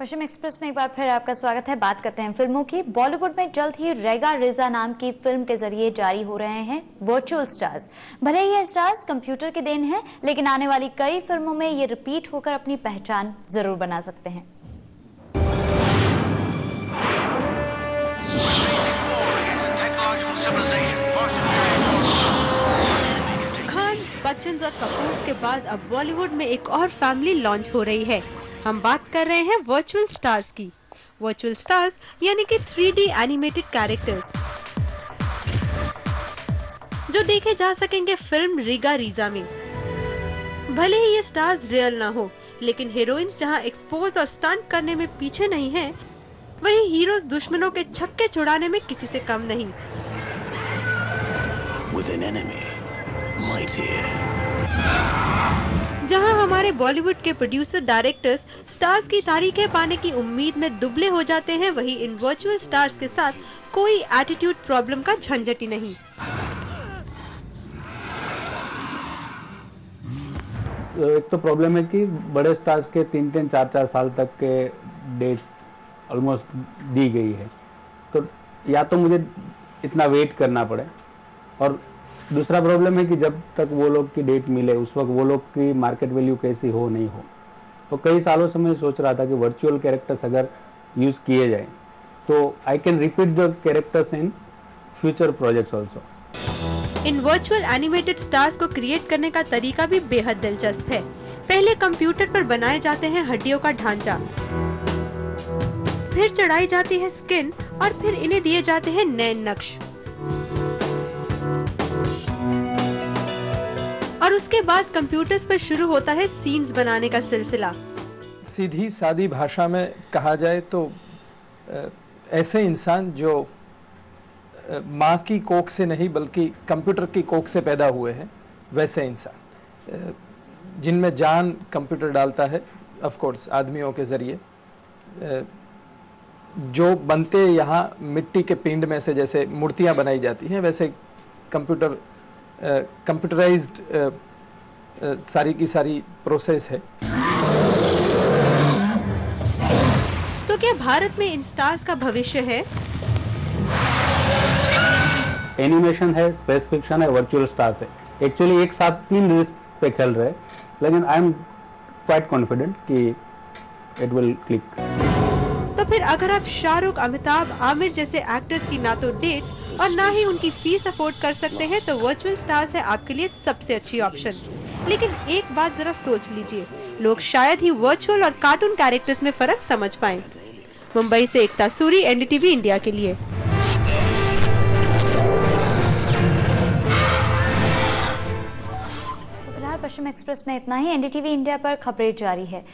पश्चिम express में एक बार फिर आपका स्वागत है। बात करते हैं फिल्मों की। बॉलीवुड में जल्द ही रेगा रेजा नाम की फिल्म के जरिए जारी हो रहे हैं वर्चुअल स्टार्स। भले ही ये स्टार्स कंप्यूटर की देन है, लेकिन आने वाली कई फिल्मों में ये रिपीट होकर अपनी पहचान जरूर बना सकते हैं। खान, बच्चन और कपूर के बाद अब बॉलीवुड में एक और फैमिली लॉन्च हो रही है। हम बात कर रहे हैं वर्चुअल स्टार्स की। वर्चुअल स्टार्स यानी कि 3D एनिमेटेड कैरेक्टर्स जो देखे जा सकेंगे फिल्म रेगा रेजा में। भले ही ये स्टार्स रियल ना हो, लेकिन हीरोइंस जहां एक्सपोज और स्टंट करने में पीछे नहीं है, वहीं हीरोज दुश्मनों के छक्के छुड़ाने में किसी से कम नहीं। With an enemy mightier. जहां हमारे बॉलीवुड के प्रोड्यूसर डायरेक्टर्स स्टार्स की तारीखें पाने की उम्मीद में दुबले हो जाते हैं, वहीं इन वर्चुअल स्टार्स के साथ कोई एटीट्यूड प्रॉब्लम का झंझट ही नहीं। एक तो प्रॉब्लम है कि बड़े स्टार्स के 3-3, 4-4 साल तक के डेट्स ऑलमोस्ट दी गई है, तो या तो मुझे इतना वेट करना पड़े, और दूसरा प्रॉब्लम है कि जब तक वो लोग की डेट मिले उस वक्त वो लोग की मार्केट वैल्यू कैसी हो नहीं हो। तो कई सालों से मैं सोच रहा था कि वर्चुअल कैरेक्टर्स अगर यूज़ किए जाए तो I can repeat the characters in future projects also. In virtual animated stars को क्रिएट करने का तरीका भी बेहद दिलचस्प है। पहले कंप्यूटर पर बनाए जाते हैं हड्डियों का ढांचा, फिर चढ़ाई जाती है स्किन और फिर इन्हें दिए जाते हैं नए नक्श, और उसके बाद कंप्यूटर्स पर शुरू होता है सीन्स बनाने का सिलसिला। सीधी सादी भाषा में कहा जाए तो ऐसे इंसान जो माँ की कोख से नहीं बल्कि कंप्यूटर की कोख से पैदा हुए हैं, वैसे इंसान जिनमें जान कंप्यूटर डालता है, ऑफ कोर्स आदमियों के ज़रिए, जो बनते यहाँ मिट्टी के पिंड में से जैसे मूर्तियाँ बनाई जाती हैं, वैसे कंप्यूटराइज्ड सारी की सारी प्रोसेस है। तो क्या भारत में इन स्टार्स का भविष्य है? एनिमेशन है, स्पेस फिक्शन है, वर्चुअल स्टार्स है। एक्चुअली एक साथ 3 रिस्क पे खेल रहे हैं, लेकिन आई एम क्वाइट कॉन्फिडेंट कि इट विल क्लिक। तो फिर अगर आप शाहरुख, अमिताभ, आमिर जैसे एक्टर्स की ना तो डेट्स और ना ही उनकी फीस अफोर्ड कर सकते हैं, तो वर्चुअल स्टार्स है आपके लिए सबसे अच्छी ऑप्शन। लेकिन एक बात जरा सोच लीजिए, लोग शायद ही वर्चुअल और कार्टून कैरेक्टर्स में फर्क समझ पाएं। मुंबई से एकता सूरी, एनडीटीवी इंडिया के लिए। पश्चिम एक्सप्रेस में इतना ही। एनडीटीवी इंडिया पर खबरें जारी है।